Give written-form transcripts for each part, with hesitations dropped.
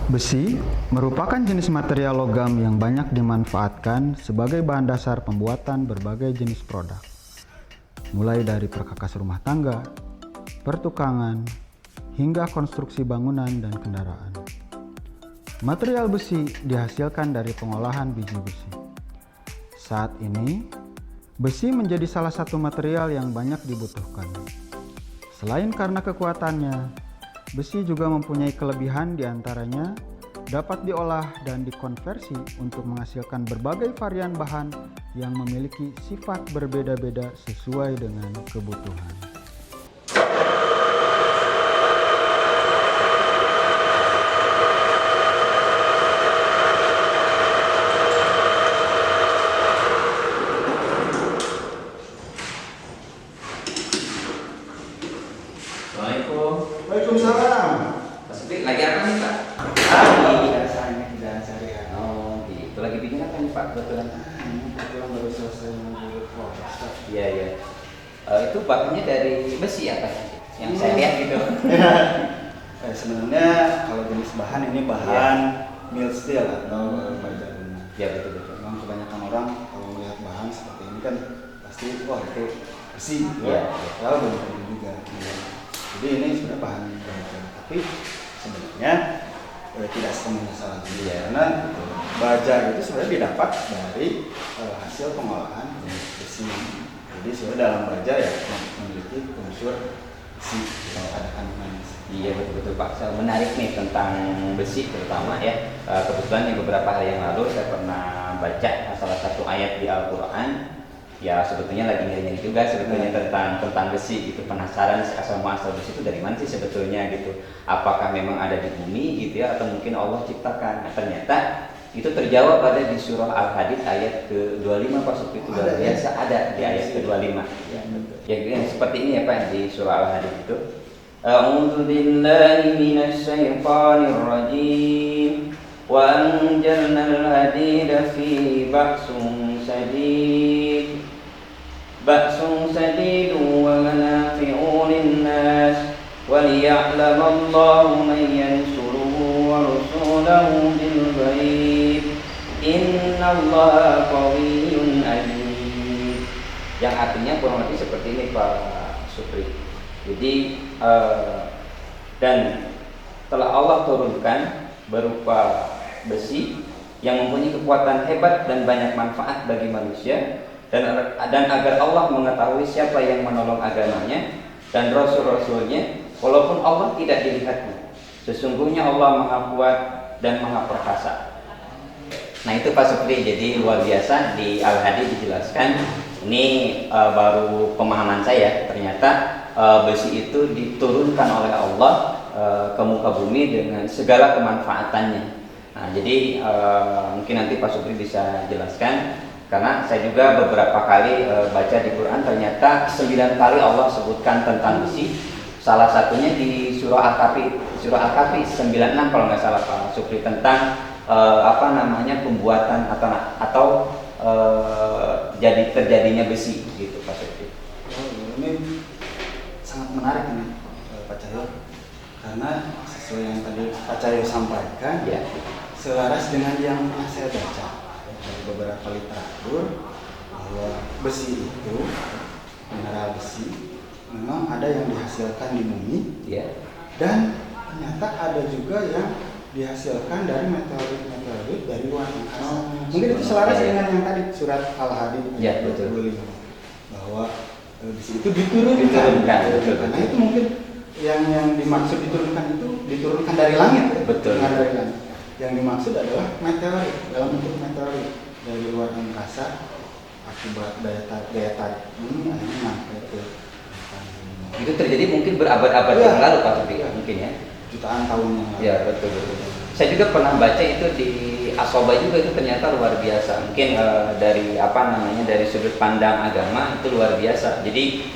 Besi merupakan jenis material logam yang banyak dimanfaatkan sebagai bahan dasar pembuatan berbagai jenis produk, mulai dari perkakas rumah tangga, pertukangan, hingga konstruksi bangunan dan kendaraan. Material besi dihasilkan dari pengolahan biji besi. Saat ini, besi menjadi salah satu material yang banyak dibutuhkan. Selain karena kekuatannya, besi juga mempunyai kelebihan diantaranya dapat diolah dan dikonversi untuk menghasilkan berbagai varian bahan yang memiliki sifat berbeda-beda sesuai dengan kebutuhan. Assalamualaikum. Waalaikumsalam. Mas Supri, lagi apa nih Pak? Biasanya tidak sehari-hari. Oh gitu, lagi bikin apa nih Pak kebetulan? Kebetulan baru selesai mengulik Pak. Iya iya. Itu bahannya dari besi ya Pak? Yang saya lihat gitu. Sebenarnya kalau jenis bahan ini bahan mild steel atau baja guna. Ya betul betul. Memang kebanyakan orang kalau melihat bahan seperti ini kan pasti wah itu besi, Iya. Lalu belum juga. Jadi ini sebenarnya bahan baja, tapi sebenarnya tidak sepenuhnya salah. Iya. Karena baja itu sebenarnya didapat dari hasil pengolahan besi. Jadi sebenarnya dalam baja ya memiliki unsur besi, ada kandungan besi. Iya betul betul Pak. Saya menarik nih tentang besi terutama ya. Kebetulan beberapa hari yang lalu saya pernah baca salah satu ayat di Al-Quran. Ya sebetulnya lagi nyari juga sebetulnya tentang besi gitu, penasaran asal muasal besi itu dari mana sih sebetulnya gitu, apakah memang ada di bumi gitu ya atau mungkin Allah ciptakan. Nah, ternyata itu terjawab pada di surah Al-Hadid ayat ke-25 Pak Supri, itu luar biasa ada di ayat ke-25 ya, yang seperti ini ya Pak di surah Al-Hadid itu. A'udzu billahi minasy syaithanir rajim. Wa anjalnal hadida fi ba'sun sadid. بأس شديد ومنافع للناس وليعلم الله من ينصره ورسوله بالغيب إن الله قوي عزيز. Yang artinya kurang lebih seperti ini Pak Supri. Jadi dan telah Allah turunkan berupa besi yang mempunyai kekuatan hebat dan banyak manfaat bagi manusia, dan agar Allah mengetahui siapa yang menolong agamanya dan rasul-rasulnya walaupun Allah tidak dilihatnya. Sesungguhnya Allah Maha Kuat dan Maha Perkasa. Nah itu Pak Supri, jadi luar biasa di Al-Hadid dijelaskan. Ini baru pemahaman saya, ternyata besi itu diturunkan oleh Allah ke muka bumi dengan segala kemanfaatannya. Nah jadi mungkin nanti Pak Supri bisa jelaskan. Karena saya juga beberapa kali baca di Quran, ternyata 9 kali Allah sebutkan tentang besi. Salah satunya di surah Al-Kahfi, 96 kalau nggak salah Pak Supri, tentang pembuatan atau jadi terjadinya besi gitu Pak Supri. Ini sangat menarik ini Pak Cahyo, karena sesuai yang tadi Pak Cahyo sampaikan Ya. selaras dengan yang pernah saya baca dari beberapa literatur, bahwa besi itu, mineral besi memang ada yang dihasilkan di bumi, Ya. dan ternyata ada juga yang dihasilkan dari meteorit dari luar angkasa. Mungkin itu selaras dengan yang tadi surat Al-Hadid Ya, betul. bahwa besi itu diturunkan. Betul. Karena itu mungkin yang dimaksud diturunkan itu diturunkan dari langit. Betul. Dari langit. Yang dimaksud adalah meteorit, dalam bentuk meteorit dari luar angkasa akibat daya tarik bumi akhirnya sampai ke bumi. Itu terjadi mungkin berabad-abad yang lalu Pak Supri, mungkin ya. Jutaan tahun yang lalu. Ya betul. Saya juga pernah baca itu di Asoba juga, itu ternyata luar biasa. Mungkin dari sudut pandang agama itu luar biasa. Jadi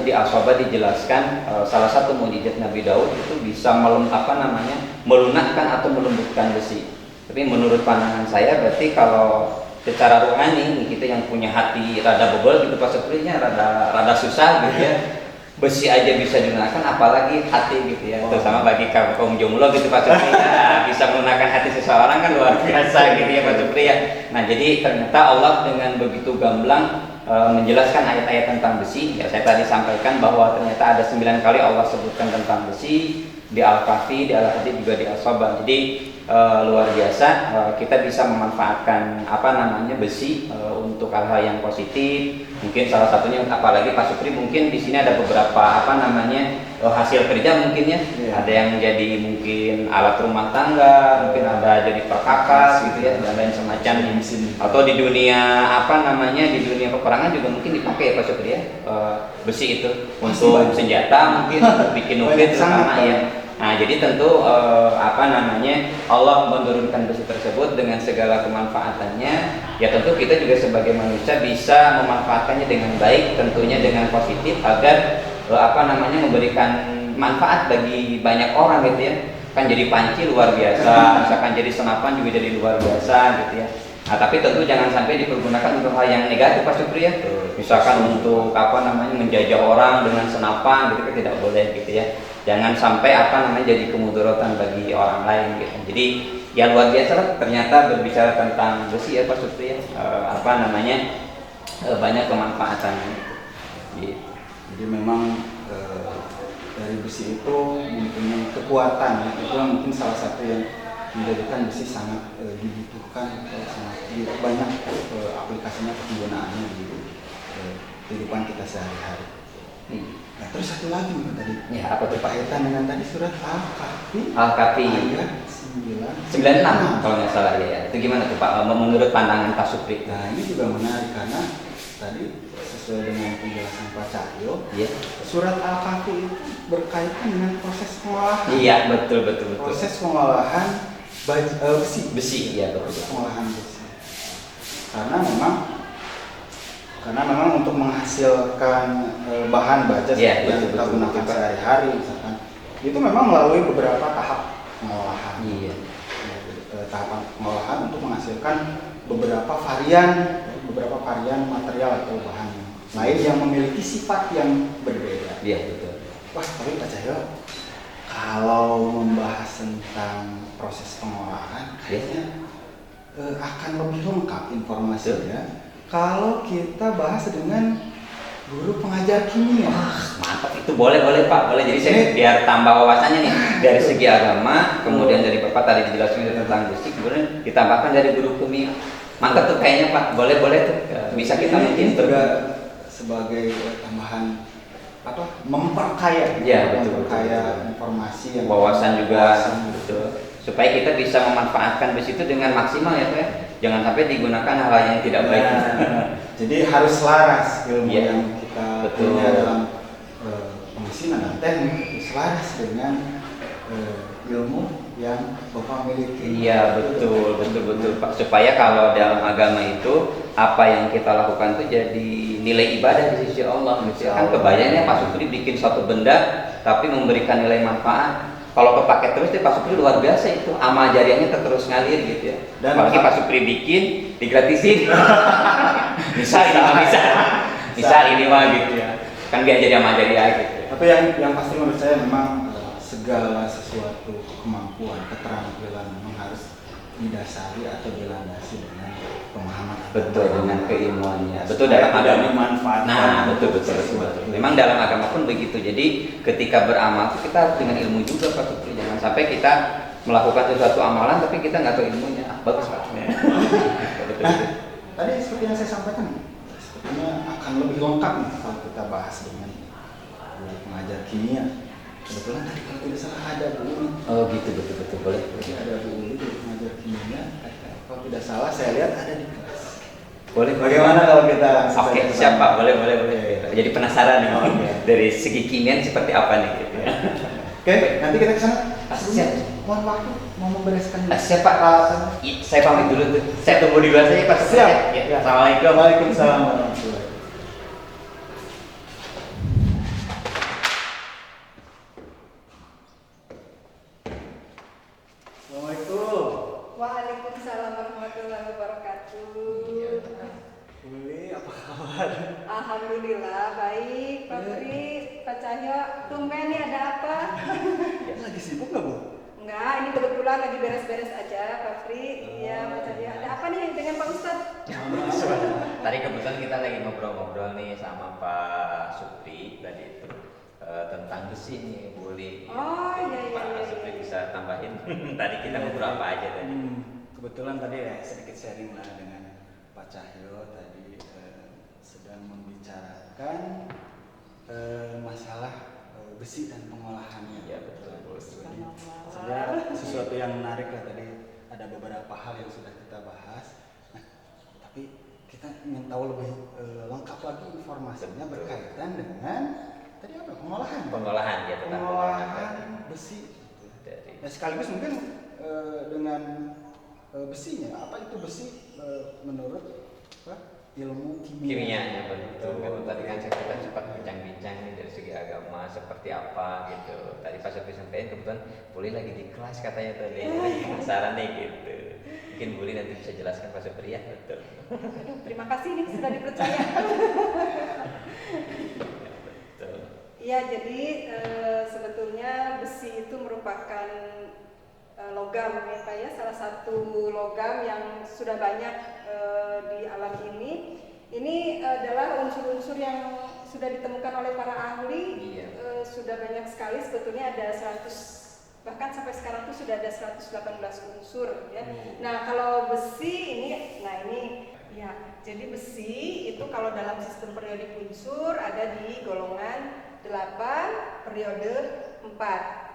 di Asoba dijelaskan salah satu mukjizat Nabi Daud itu bisa melunakkan atau melembutkan besi. Tapi menurut pandangan saya berarti kalau secara rohani kita yang punya hati rada bebel gitu Pak Suprinya rada susah gitu ya. besi aja bisa digunakan, apalagi hati gitu ya. Terutama bagi kaum jomblo gitu Pak Supri ya, bisa menggunakan hati seseorang kan luar biasa gitu ya Pak Supri ya. Nah jadi ternyata Allah dengan begitu gamblang menjelaskan ayat-ayat tentang besi. Ya saya tadi sampaikan bahwa ternyata ada 9 kali Allah sebutkan tentang besi di Al-Kahfi, di Al-Hadid, juga di As-Sabah. Jadi luar biasa, kita bisa memanfaatkan besi untuk hal-hal yang positif. Mungkin salah satunya, apalagi Pak Supri mungkin di sini ada beberapa hasil kerja mungkin ya. Ada yang jadi mungkin alat rumah tangga, mungkin ada jadi perkakas gitu ya, dan lain semacamnya. Atau di dunia di dunia peperangan juga mungkin dipakai ya Pak Supri ya, besi itu untuk senjata, mungkin untuk bikin nuklir terutama ya. Nah, jadi tentu Allah menurunkan besi tersebut dengan segala kemanfaatannya. Ya tentu kita juga sebagai manusia bisa memanfaatkannya dengan baik, tentunya dengan positif agar memberikan manfaat bagi banyak orang gitu ya. Kan jadi panci luar biasa, misalkan jadi senapan juga jadi luar biasa gitu ya. Nah, tapi tentu jangan sampai dipergunakan untuk hal yang negatif Pak Supri ya. Misalkan untuk menjajah orang dengan senapan gitu kan tidak boleh gitu ya. Jangan sampai jadi kemudaratan bagi orang lain gitu. Jadi ya luar biasa lah, ternyata berbicara tentang besi ya Pak Supri ya. Banyak kemanfaatannya. Gitu. Jadi memang dari besi itu mempunyai kekuatan ya. Itu mungkin salah satu yang menjadikan besi sangat dibutuhkan, sangat banyak aplikasinya, penggunaannya di kehidupan kita sehari-hari. Nah, terus satu lagi nih tadi. Ya, apa tuh Pak? Kaitan dengan tadi surat Al-Kahfi. Ayat 96 kalau nggak salah ya. Itu gimana tuh Pak? Menurut pandangan Pak Supri? Nah, ini juga menarik karena tadi sesuai dengan penjelasan Pak Cahyo, surat Al-Kahfi itu berkaitan dengan proses pengolahan. Iya, betul. Proses pengolahan besi, ya betul. Pengolahan besi. Karena memang untuk menghasilkan bahan baja yang kita gunakan sehari-hari, misalkan, itu memang melalui beberapa tahap pengolahan. Tahapan pengolahan untuk menghasilkan beberapa varian material atau bahan lain yang memiliki sifat yang berbeda. Iya, betul. Wah, tapi Pak Cahyo, kalau membahas tentang proses pengolahan, kayaknya akan lebih lengkap informasinya kalau kita bahas dengan guru pengajar kimia. Mantap, itu boleh Pak, boleh. Jadi saya biar tambah wawasannya nih dari segi agama, kemudian dari Bapak tadi dijelaskan tentang besi, kemudian ditambahkan dari guru kimia. Mantap tuh kayaknya Pak, boleh tuh. Bisa kita mungkin juga sebagai tambahan memperkaya informasi yang wawasan juga betul. Supaya kita bisa memanfaatkan besi itu dengan maksimal ya Pak ya. Jangan sampai digunakan hal yang tidak baik. Jadi harus selaras ilmu yang kita punya dalam pemesinan dan teknik, selaras dengan ilmu yang Bapak miliki. Iya, betul Pak. Supaya kalau dalam agama itu apa yang kita lakukan itu jadi nilai ibadah di sisi Allah. Misalkan kebayangnya Pak Supri bikin suatu benda tapi memberikan nilai manfaat. Kalau kepake terus Pak Supri luar biasa itu, amal jariahnya terus ngalir gitu ya. Dan apalagi Pak Supri bikin digratisin. bisa ini mah gitu ya. Kan biar jadi amal jariah gitu. Tapi yang pasti menurut saya memang segala sesuatu kemampuan, keterampilan memang harus didasari atau dilandasi dengan pemahaman. Betul, dengan keilmuannya. Betul, dalam agama manfaat. Nah, betul. Memang dalam agama pun begitu. Jadi ketika beramal kita harus dengan ilmu juga Pak Supri. Jangan sampai kita melakukan sesuatu amalan tapi kita nggak tahu ilmunya. Bagus Pak. Betul. Tadi seperti yang saya sampaikan, sepertinya akan lebih lengkap nih kalau kita bahas dengan pengajar kimia. Kebetulan tadi kalau tidak salah ada Bu Uli. Oh gitu, betul boleh. Ada Bu Uli pengajar kimia. Kalau tidak salah saya lihat ada di kelas. Boleh. Bagaimana kalau kita Oke, siap Pak. Boleh. Jadi penasaran nih. Dari segi kimia seperti apa nih gitu ya. Oke, nanti kita ke sana. Siap. Mohon waktu mau membereskan. Siap Pak. Saya pamit dulu tuh. Saya tunggu di luar saja Pak. Siap. Ya. Assalamualaikum. Waalaikumsalam warahmatullahi. Waalaikumsalam warahmatullahi wabarakatuh. Uli, apa kabar? Alhamdulillah baik, Pak Pri. Pak Cahyo, tumben nih ada apa? Lagi sibuk nggak Bu? Enggak, ini kebetulan lagi beres-beres aja, Pak Fri. Iya, Pak Cahyo. Ada apa nih dengan Pak Ustadz? Tadi kebetulan kita lagi ngobrol-ngobrol nih sama Pak Supri tadi itu tentang besi nih, boleh. Oh, iya, iya, Pak iya, Supri iya. bisa tambahin. Tadi kita ngobrol apa aja tadi? Kebetulan tadi ya sedikit sharing lah dengan Pak Cahyo tadi sedang membicarakan masalah besi dan pengolahannya. Iya betul. Sebenarnya sesuatu yang menarik lah tadi, ada beberapa hal yang sudah kita bahas. Nah, tapi kita ingin tahu lebih lengkap lagi informasinya berkaitan dengan tadi apa? Pengolahan. Pengolahan ya tentang Pengolahan besi. dari Ya sekaligus mungkin dengan besinya, apa itu besi menurut ilmu kimia? kimianya betul. Kan tadi kan kita sempat bincang-bincang nih dari segi agama seperti apa gitu. Tadi Pak Supri sampaikan kebetulan boleh lagi di kelas katanya tadi. Penasaran nih gitu. Mungkin boleh nanti bisa jelaskan Pak Supri ya betul. Terima kasih nih sudah dipercaya. Betul. Iya, jadi sebetulnya besi itu merupakan logam ya Pak ya, salah satu logam yang sudah banyak di alam ini. Ini adalah unsur-unsur yang sudah ditemukan oleh para ahli. Iya. Sudah banyak sekali, sebetulnya ada 100, bahkan sampai sekarang tuh sudah ada 118 unsur ya. Nah, kalau besi ini, nah ini ya, jadi besi itu kalau dalam sistem periodik unsur ada di golongan 8, periode 4.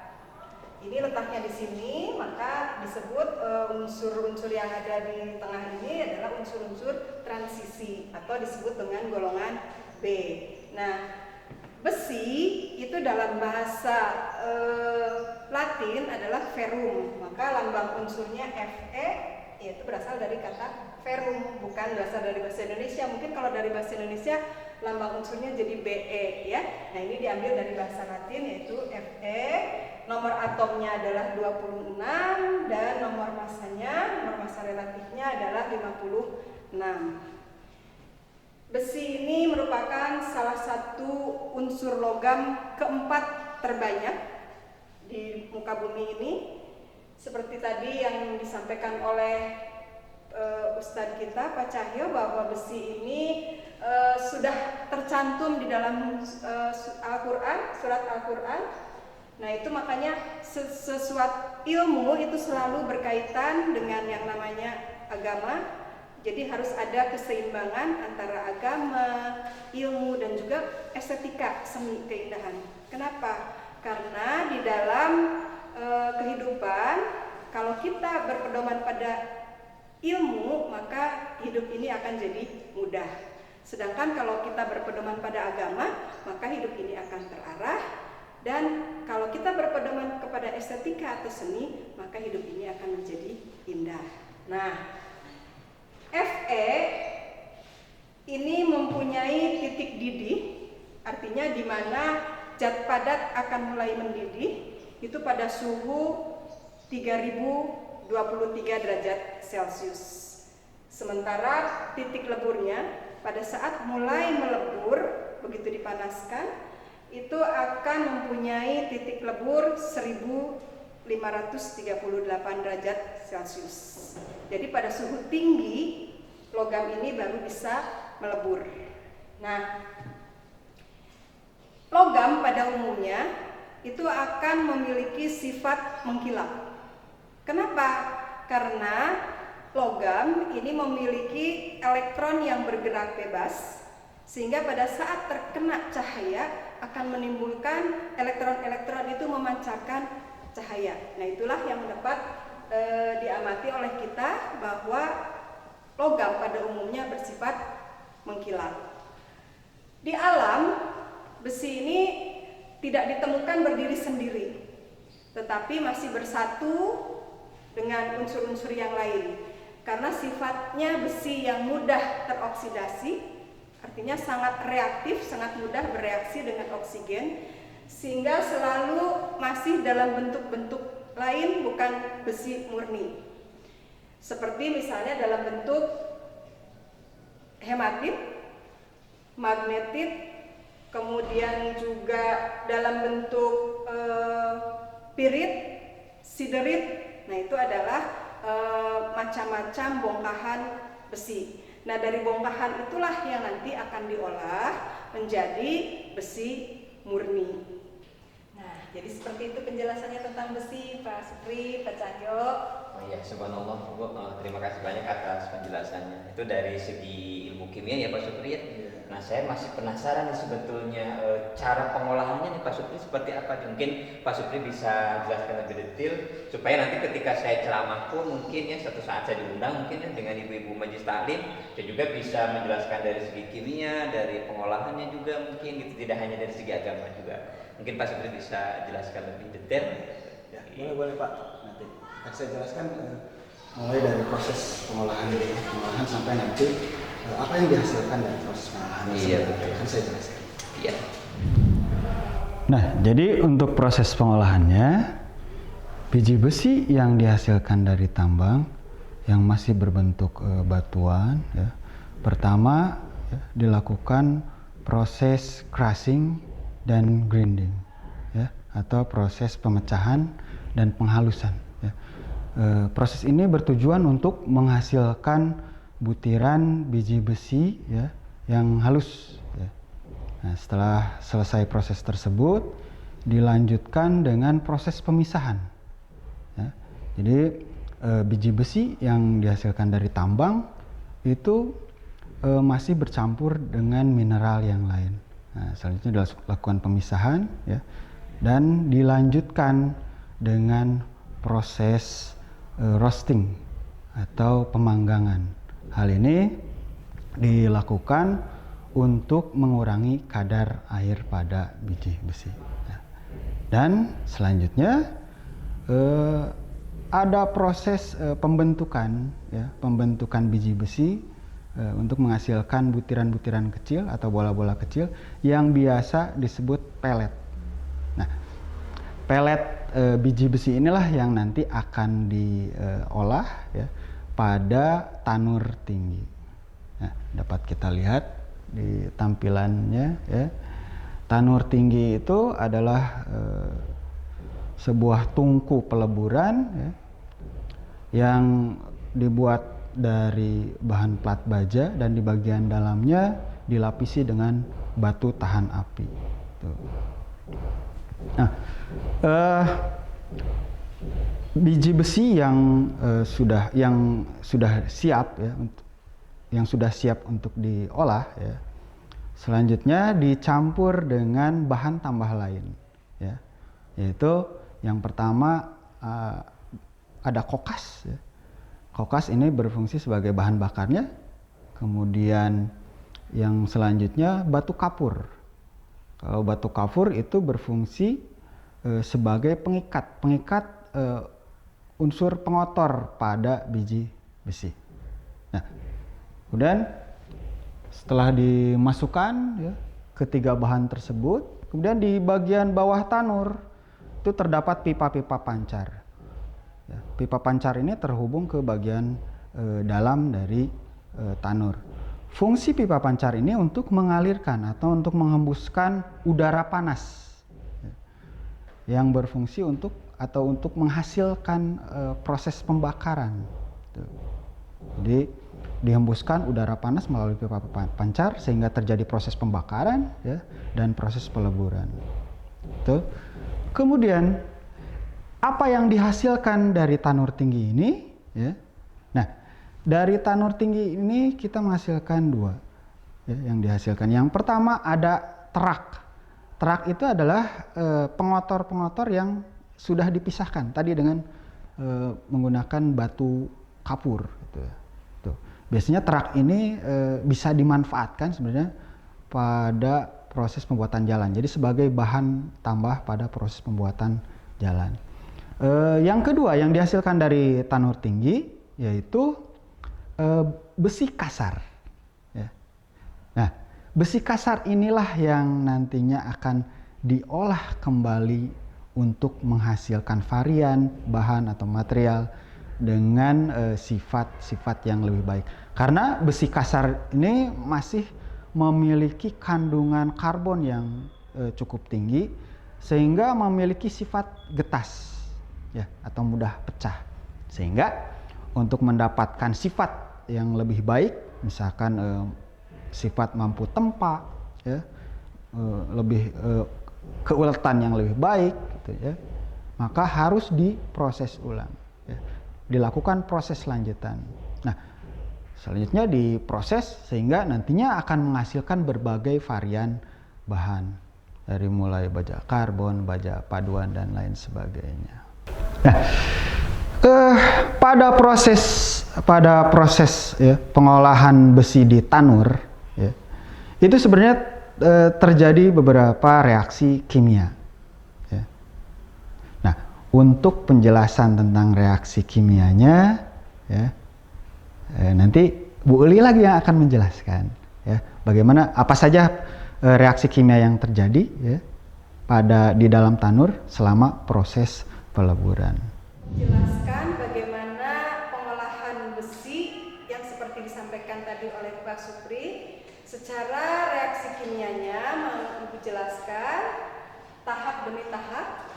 Ini letaknya di sini, maka disebut unsur-unsur yang ada di tengah ini adalah unsur-unsur transisi atau disebut dengan golongan B. Nah, besi itu dalam bahasa Latin adalah ferrum, maka lambang unsurnya Fe, yaitu berasal dari kata ferrum, bukan berasal dari bahasa Indonesia. Mungkin kalau dari bahasa Indonesia lambang unsurnya jadi Be ya. Nah, ini diambil dari bahasa Latin yaitu Fe. Nomor atomnya adalah 26 dan nomor massa relatifnya adalah 56. Besi ini merupakan salah satu unsur logam keempat terbanyak di muka bumi ini. Seperti tadi yang disampaikan oleh Ustadz kita Pak Cahyo, bahwa besi ini sudah tercantum di dalam Al-Quran, surat Al-Quran. Nah, itu makanya sesuatu ilmu itu selalu berkaitan dengan yang namanya agama. Jadi harus ada keseimbangan antara agama, ilmu, dan juga estetika, seni, keindahan. Kenapa? Karena di dalam kehidupan, kalau kita berpedoman pada ilmu, maka hidup ini akan jadi mudah. Sedangkan kalau kita berpedoman pada agama, maka hidup ini akan terarah. Dan kalau kita berpedoman kepada estetika atau seni, maka hidup ini akan menjadi indah. Nah, Fe ini mempunyai titik didih, artinya di mana zat padat akan mulai mendidih, itu pada suhu 3023 derajat Celcius. Sementara titik leburnya pada saat mulai melebur, begitu dipanaskan, itu akan mempunyai titik lebur 1538 derajat Celcius. Jadi pada suhu tinggi logam ini baru bisa melebur. Nah, logam pada umumnya itu akan memiliki sifat mengkilap. Kenapa? Karena logam ini memiliki elektron yang bergerak bebas, sehingga pada saat terkena cahaya akan menimbulkan elektron-elektron itu memancarkan cahaya. Nah, itulah yang dapat diamati oleh kita bahwa logam pada umumnya bersifat mengkilap. Di alam, besi ini tidak ditemukan berdiri sendiri, tetapi masih bersatu dengan unsur-unsur yang lain. Karena sifatnya besi yang mudah teroksidasi, artinya sangat reaktif, sangat mudah bereaksi dengan oksigen, sehingga selalu masih dalam bentuk-bentuk lain, bukan besi murni. Seperti misalnya dalam bentuk hematit, magnetit, kemudian juga dalam bentuk pirit, siderit. Nah, itu adalah macam-macam bongkahan besi. Nah, dari bongkahan itulah yang nanti akan diolah menjadi besi murni. Nah, jadi seperti itu penjelasannya tentang besi, Pak Supri, Pak Cahyo. Oh iya, subhanallah Bu, terima kasih banyak atas penjelasannya. Itu dari segi ilmu kimia ya Pak Supri ya. Nah, saya masih penasaran nih sebetulnya cara pengolahannya nih Pak Supri seperti apa? Mungkin Pak Supri bisa jelaskan lebih detail supaya nanti ketika saya ceramah pun mungkin ya suatu saat saya diundang mungkin ya dengan ibu-ibu majelis taklim, saya juga bisa menjelaskan dari segi kimia, dari pengolahannya juga mungkin gitu, tidak hanya dari segi agama juga. Mungkin Pak Supri bisa jelaskan lebih detail. Ya, boleh Pak. Nanti akan saya jelaskan mulai dari proses pengolahan sampai nanti apa yang dihasilkan dari proses pengolahan. Iya, betul. Akan saya jelaskan. Iya. Nah, jadi untuk proses pengolahannya, biji besi yang dihasilkan dari tambang yang masih berbentuk batuan, ya, pertama ya, dilakukan proses crushing dan grinding, ya, atau proses pemecahan dan penghalusan. Ya. Proses ini bertujuan untuk menghasilkan butiran biji besi ya, yang halus. Ya. Nah, setelah selesai proses tersebut, dilanjutkan dengan proses pemisahan. Ya. Jadi biji besi yang dihasilkan dari tambang itu masih bercampur dengan mineral yang lain. Nah, selanjutnya dilakukan pemisahan ya, dan dilanjutkan dengan proses roasting atau pemanggangan. Hal ini dilakukan untuk mengurangi kadar air pada biji besi. Ya. Dan selanjutnya ada proses pembentukan, ya, pembentukan biji besi untuk menghasilkan butiran-butiran kecil atau bola-bola kecil yang biasa disebut pelet. Nah, pelet biji besi inilah yang nanti akan diolah ya, pada tanur tinggi. Nah, dapat kita lihat di tampilannya ya. Tanur tinggi itu adalah sebuah tungku peleburan ya, yang dibuat dari bahan plat baja dan di bagian dalamnya dilapisi dengan batu tahan api. Tuh. Nah, biji besi yang sudah siap ya, yang sudah siap untuk diolah ya, selanjutnya dicampur dengan bahan tambah lain ya, yaitu yang pertama ada kokas ya. Kokas ini berfungsi sebagai bahan bakarnya. Kemudian yang selanjutnya batu kapur. Kalau batu kapur itu berfungsi sebagai pengikat unsur pengotor pada biji besi. Nah, kemudian setelah dimasukkan ya, ketiga bahan tersebut, kemudian di bagian bawah tanur itu terdapat pipa-pipa pancar. Ya, pipa pancar ini terhubung ke bagian dalam dari tanur. Fungsi pipa pancar ini untuk mengalirkan atau untuk menghembuskan udara panas ya, yang berfungsi untuk menghasilkan proses pembakaran. Tuh. Jadi dihembuskan udara panas melalui pipa pancar sehingga terjadi proses pembakaran ya, dan proses peleburan. Tuh. Kemudian apa yang dihasilkan dari tanur tinggi ini ya. Nah, dari tanur tinggi ini kita menghasilkan dua ya, yang dihasilkan. Yang pertama ada terak. Terak itu adalah pengotor-pengotor yang sudah dipisahkan tadi dengan menggunakan batu kapur gitu. Tuh. Biasanya terak ini bisa dimanfaatkan sebenarnya pada proses pembuatan jalan. Jadi sebagai bahan tambah pada proses pembuatan jalan. Yang kedua yang dihasilkan dari tanur tinggi yaitu besi kasar. Ya. Nah, besi kasar inilah yang nantinya akan diolah kembali untuk menghasilkan varian bahan atau material dengan sifat-sifat yang lebih baik. Karena besi kasar ini masih memiliki kandungan karbon yang cukup tinggi sehingga memiliki sifat getas ya atau mudah pecah. Sehingga untuk mendapatkan sifat yang lebih baik, misalkan sifat mampu tempa ya, lebih keuletan yang lebih baik gitu ya, maka harus diproses ulang ya. Dilakukan proses lanjutan. Nah, selanjutnya diproses sehingga nantinya akan menghasilkan berbagai varian bahan dari mulai baja karbon, baja paduan dan lain sebagainya. Nah, pada proses ya, pengolahan besi di tanur ya, itu sebenarnya terjadi beberapa reaksi kimia. Ya. Nah, untuk penjelasan tentang reaksi kimianya, ya, nanti Bu Uli lagi yang akan menjelaskan, ya, bagaimana apa saja reaksi kimia yang terjadi ya, di dalam tanur selama proses peleburan. Jelaskan bagaimana pengolahan besi yang seperti disampaikan tadi oleh Pak Supri. Secara reaksi kimianya mau Ibu jelaskan tahap demi tahap,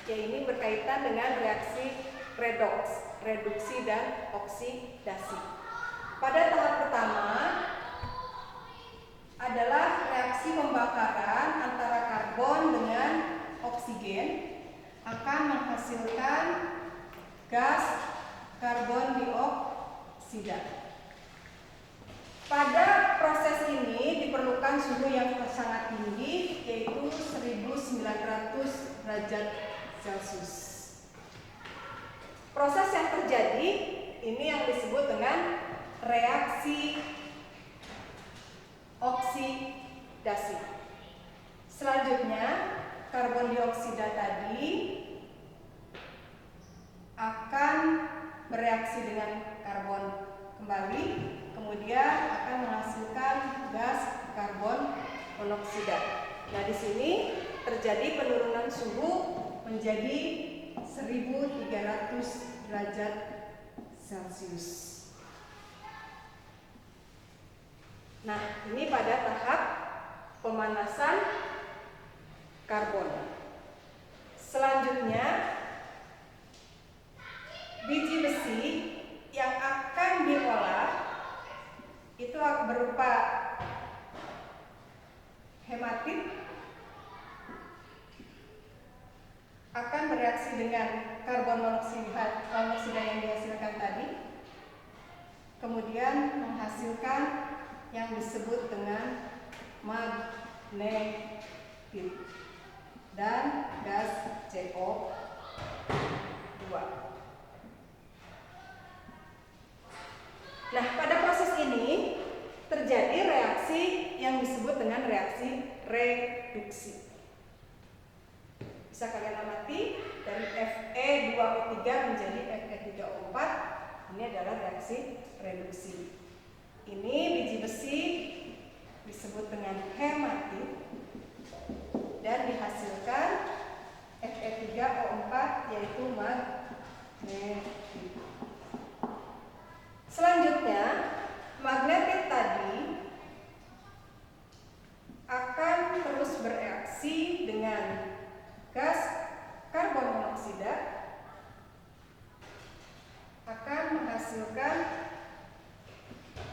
ya ini berkaitan dengan reaksi redoks, reduksi dan oksidasi. Pada tahap pertama adalah reaksi pembakaran antara karbon dengan oksigen akan menghasilkan gas karbon dioksida. Pada proses ini diperlukan suhu yang sangat tinggi, yaitu 1900 derajat Celcius. Proses yang terjadi ini yang disebut dengan reaksi oksidasi. Selanjutnya, karbon dioksida tadi akan bereaksi dengan karbon kembali, kemudian akan menghasilkan gas karbon monoksida. Nah, di sini terjadi penurunan suhu menjadi 1300 derajat Celcius. Nah, ini pada tahap pemanasan karbon. Selanjutnya, biji besi yang akan diolah itu berupa hematit, akan bereaksi dengan karbon monoksida yang dihasilkan tadi, kemudian menghasilkan yang disebut dengan magnetit dan gas CO2. Nah, pada proses ini terjadi reaksi yang disebut dengan reaksi reduksi. Bisa kalian amati dari Fe2O3 menjadi Fe3O4, ini adalah reaksi reduksi. Ini biji besi disebut dengan hematit dan dihasilkan Fe3O4 yaitu magnetit. Selanjutnya, magnetit tadi akan terus bereaksi dengan gas karbon monoksida, akan menghasilkan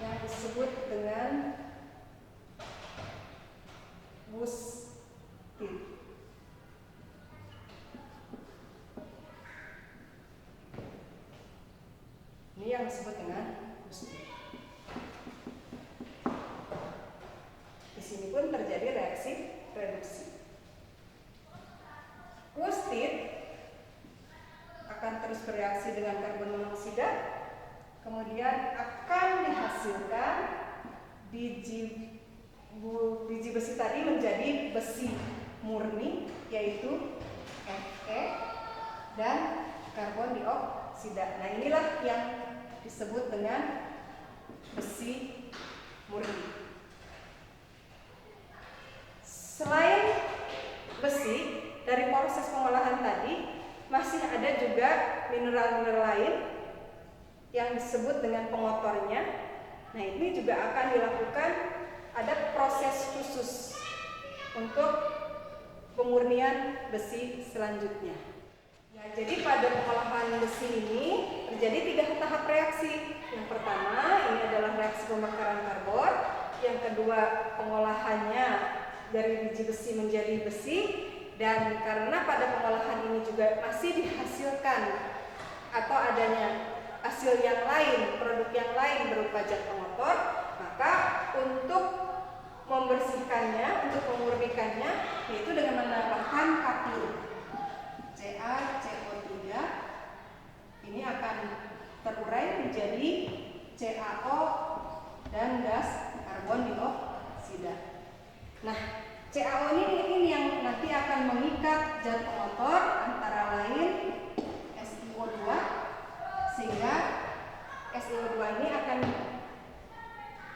yang disebut dengan wusstit. Ini yang disebut dengan wusstit. Di sini pun terjadi reaksi reduksi. Wusstit akan terus bereaksi dengan karbon monoksida, kemudian akan dihasilkan biji besi tadi menjadi besi murni, yaitu Fe dan karbon dioksida. Nah, inilah yang disebut dengan besi murni. Selain besi, dari proses pengolahan tadi masih ada juga mineral-mineral lain yang disebut dengan pengotornya. Nah, ini juga akan dilakukan ada proses khusus untuk pemurnian besi selanjutnya. Ya, jadi pada pengolahan besi ini terjadi 3 tahap reaksi. Yang pertama ini adalah reaksi pembakaran karbon. Yang kedua pengolahannya dari biji besi menjadi besi. Dan karena pada pengolahan ini juga masih dihasilkan atau adanya hasil yang lain, produk yang lain berupa zat pengotor, maka untuk membersihkannya, untuk memurnikannya, yaitu dengan menambahkan K2, CaCO3, ini akan terurai menjadi CaO dan gas karbon dioksida. Nah, CaO ini yang nanti akan mengikat zat pengotor antara lain SiO2, sehingga SiO2 ini akan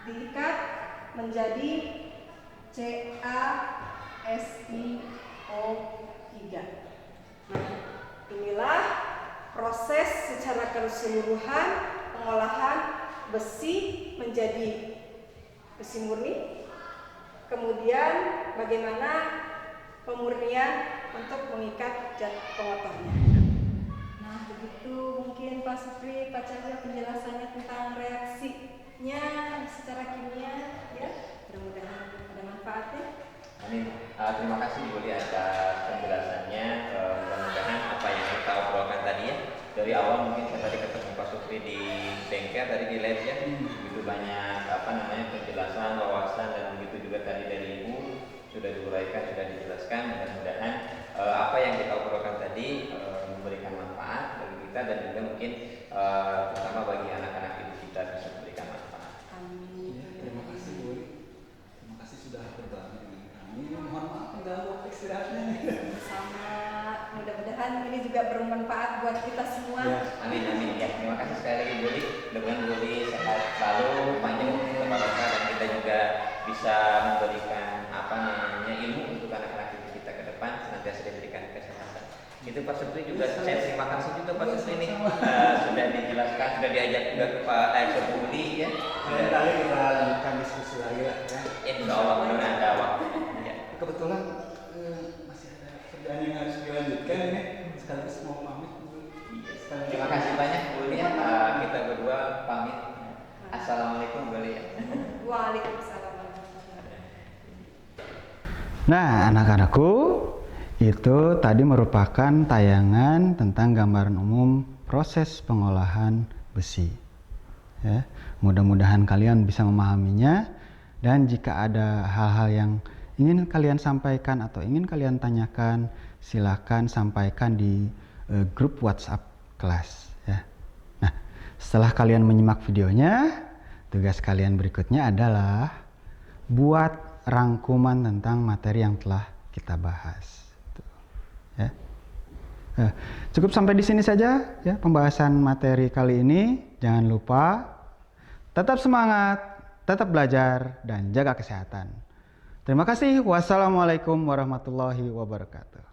diikat menjadi CaSiO3. Nah, inilah proses secara keseluruhan pengolahan besi menjadi besi murni. Kemudian bagaimana pemurnian untuk mengikat zat pengotornya. Nah, begitu mungkin Pak Supri, Pak Cahyo penjelasannya tentang reaksinya secara kimia, ya. Mudah-mudahan ada manfaatnya. Amin. Terima kasih Bu Li atas penjelasannya. Mudah-mudahan apa yang kita obrolkan tadi ya, dari awal mungkin saya tadi ketemu Pak Supri di bengkel tadi di lab ya, begitu banyak penjelasan, wawasan, dan begitu juga tadi dari Ibu sudah diuraikan, sudah dijelaskan. Mudah-mudahan apa yang kita obrolkan tadi memberikan manfaat bagi kita dan juga mungkin terutama bagi anak-anak didik kita bisa memberikan manfaat. Amin. Terima kasih Bu. Terima kasih sudah berbagi dengan kami. Mohon maaf mengganggu istirahatnya. Sama, mudah-mudahan ini juga bermanfaat buat kita semua. Ya. Amin, amin ya. Terima kasih sekali lagi Bu Li. Mudah-mudahan Bu Li sehat selalu, panjang umur barokah, dan kita juga bisa memberikan ilmu untuk anak-anak didik kita ke depan, senantiasa diberikan kesehatan. Itu Pak Supri juga saya terima kasih juga Pak Supri ini sudah dijelaskan, sudah diajak juga ke Pak Bu Li ya. Lain kali kita lanjutkan diskusi lagi lah ya. Insya Allah mudah ada waktu. Ya. Kebetulan masih ada kerjaan yang harus dilanjutkan ini. Sekaligus mau pamit Bu. Terima kasih banyak Bu Li ya. Kita berdua pamit. Assalamualaikum Bu Li. Waalaikumsalam. Nah, anak-anakku, itu tadi merupakan tayangan tentang gambaran umum proses pengolahan besi. Ya, mudah-mudahan kalian bisa memahaminya, dan jika ada hal-hal yang ingin kalian sampaikan atau ingin kalian tanyakan, silakan sampaikan di grup WhatsApp kelas. Ya. Nah, setelah kalian menyimak videonya, tugas kalian berikutnya adalah buat rangkuman tentang materi yang telah kita bahas. Ya. Cukup sampai di sini saja ya pembahasan materi kali ini. Jangan lupa tetap semangat, tetap belajar, dan jaga kesehatan. Terima kasih. Wassalamualaikum warahmatullahi wabarakatuh.